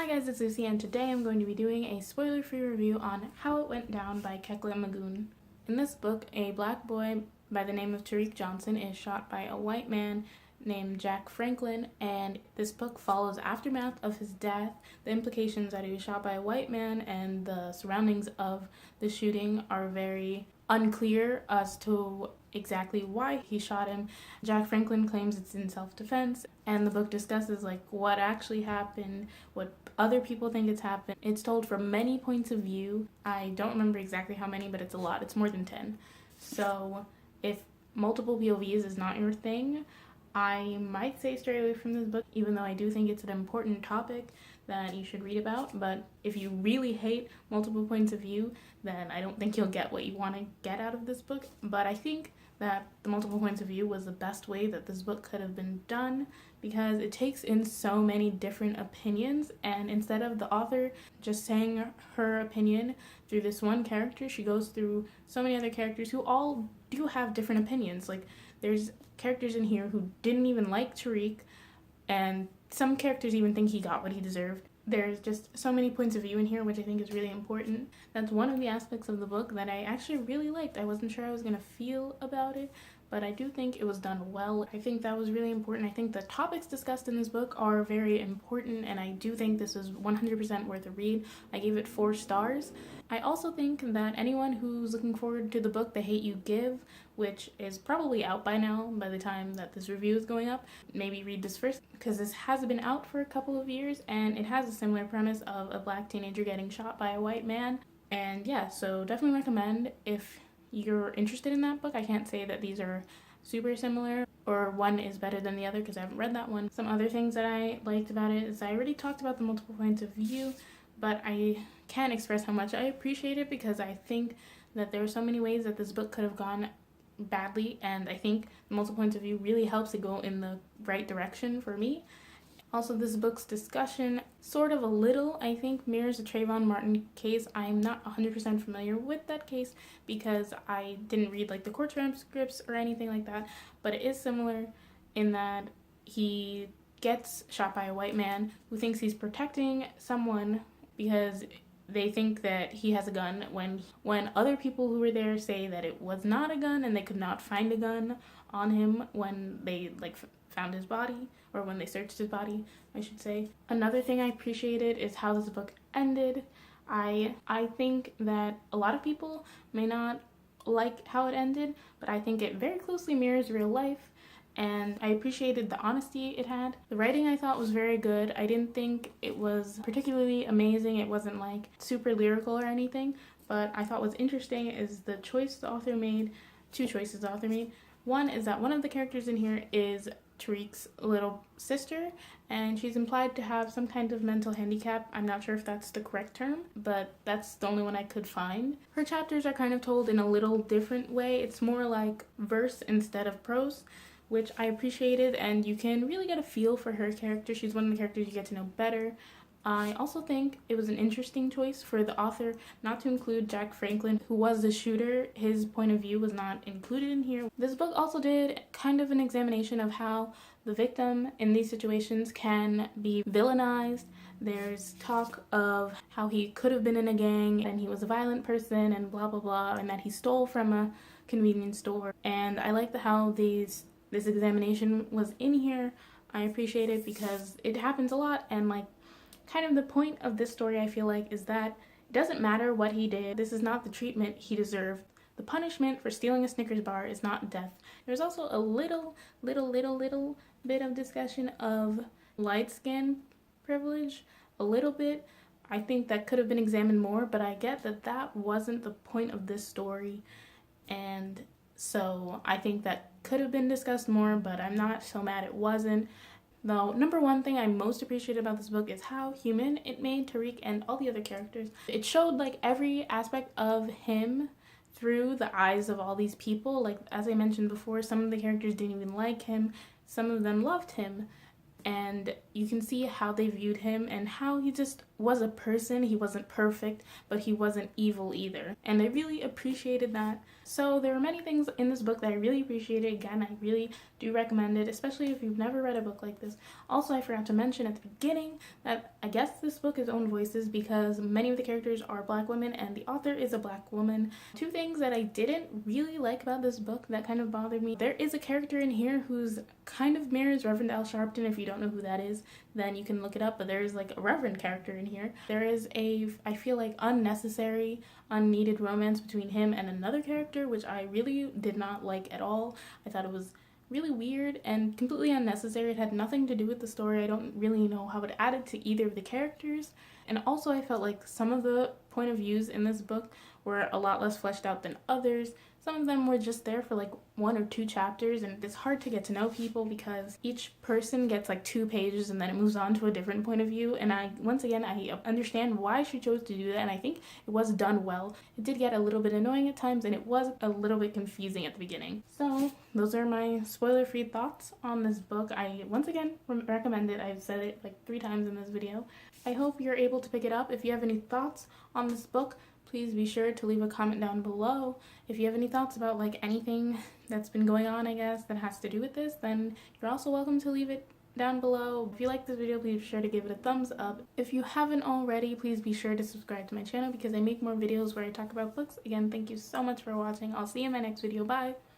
Hi guys, it's Lucy, and today I'm going to be doing a spoiler-free review on How It Went Down by Kekla Magoon. In this book, a black boy by the name of Tariq Johnson is shot by a white man named Jack Franklin, and this book follows aftermath of his death, the implications that he was shot by a white man, and the surroundings of the shooting are very unclear as to exactly why he shot him. Jack Franklin claims it's in self-defense, and the book discusses what actually happened, what other people think it's happened. It's told from many points of view. I don't remember exactly how many, but it's a lot. It's more than 10. So if multiple POVs is not your thing, I might say stray away from this book, even though I do think it's an important topic that you should read about. But if you really hate multiple points of view, then I don't think you'll get what you want to get out of this book. But I think that the multiple points of view was the best way that this book could have been done, because it takes in so many different opinions, and instead of the author just saying her opinion through this one character, she goes through so many other characters who all do have different opinions. There's characters in here who didn't even like Tariq, and some characters even think he got what he deserved. There's just so many points of view in here, which I think is really important. That's one of the aspects of the book that I actually really liked. I wasn't sure I was going to feel about it, but I do think it was done well. I think that was really important. I think the topics discussed in this book are very important, and I do think this is 100% worth a read. I gave it 4 stars. I also think that anyone who's looking forward to the book The Hate You Give, which is probably out by now by the time that this review is going up, maybe read this first, because this has been out for a couple of years and it has a similar premise of a black teenager getting shot by a white man. And yeah, so definitely recommend if you're interested in that book. I can't say that these are super similar or one is better than the other because I haven't read that one. Some other things that I liked about it is I already talked about the multiple points of view, but I can't express how much I appreciate it, because I think that there are so many ways that this book could have gone badly, and I think the multiple points of view really helps it go in the right direction for me. Also, this book's discussion sort of a little, I think, mirrors the Trayvon Martin case. I'm not 100% familiar with that case because I didn't read the court transcripts or anything like that, but it is similar in that he gets shot by a white man who thinks he's protecting someone because they think that he has a gun, when other people who were there say that it was not a gun and they could not find a gun on him when they found his body, or when they searched his body, I should say. Another thing I appreciated is how this book ended. I think that a lot of people may not like how it ended, but I think it very closely mirrors real life, and I appreciated the honesty it had. The writing I thought was very good. I didn't think it was particularly amazing. It wasn't super lyrical or anything, but I thought what's interesting is the choice the author made, 2 choices the author made. One is that one of the characters in here is Tariq's little sister, and she's implied to have some kind of mental handicap. I'm not sure if that's the correct term, but that's the only one I could find. Her chapters are kind of told in a little different way. It's more like verse instead of prose, which I appreciated, and you can really get a feel for her character. She's one of the characters you get to know better. I also think it was an interesting choice for the author not to include Jack Franklin, who was the shooter. His point of view was not included in here. This book also did kind of an examination of how the victim in these situations can be villainized. There's talk of how he could have been in a gang and he was a violent person and blah blah blah, and that he stole from a convenience store. And I like how this examination was in here. I appreciate it because it happens a lot, and kind of the point of this story, I feel is that it doesn't matter what he did. This is not the treatment he deserved. The punishment for stealing a Snickers bar is not death. There's also a little bit of discussion of light skin privilege, a little bit. I think that could have been examined more, but I get that that wasn't the point of this story, and so I think that could have been discussed more, but I'm not so mad it wasn't. The number one thing I most appreciate about this book is how human it made Tariq and all the other characters. It showed every aspect of him through the eyes of all these people. As I mentioned before, some of the characters didn't even like him, some of them loved him, and you can see how they viewed him and how he just was a person. He wasn't perfect, but he wasn't evil either. And I really appreciated that. So there are many things in this book that I really appreciated. Again, I really do recommend it, especially if you've never read a book like this. Also, I forgot to mention at the beginning that I guess this book is own voices because many of the characters are Black women and the author is a Black woman. Two things that I didn't really like about this book that kind of bothered me. There is a character in here who's kind of mirrors Reverend Al Sharpton. If you don't know who that is, then you can look it up, but there is like a Reverend character in here. There is a, I feel like, unnecessary, unneeded romance between him and another character, which I really did not like at all. I thought it was really weird and completely unnecessary. It had nothing to do with the story. I don't really know how it added to either of the characters. And also I felt like some of the point of views in this book were a lot less fleshed out than others. Some of them were just there for like 1 or 2 chapters, and it's hard to get to know people because each person gets like 2 pages and then it moves on to a different point of view. And I understand why she chose to do that, and I think it was done well. It did get a little bit annoying at times, and it was a little bit confusing at the beginning. So those are my spoiler-free thoughts on this book. I once again recommend it. I've said it like 3 times in this video. I hope you're able to pick it up. If you have any thoughts on this book, please be sure to leave a comment down below. If you have any thoughts about like anything that's been going on, I guess, that has to do with this, then you're also welcome to leave it down below. If you like this video, please be sure to give it a thumbs up. If you haven't already, please be sure to subscribe to my channel because I make more videos where I talk about books. Again, thank you so much for watching. I'll see you in my next video. Bye!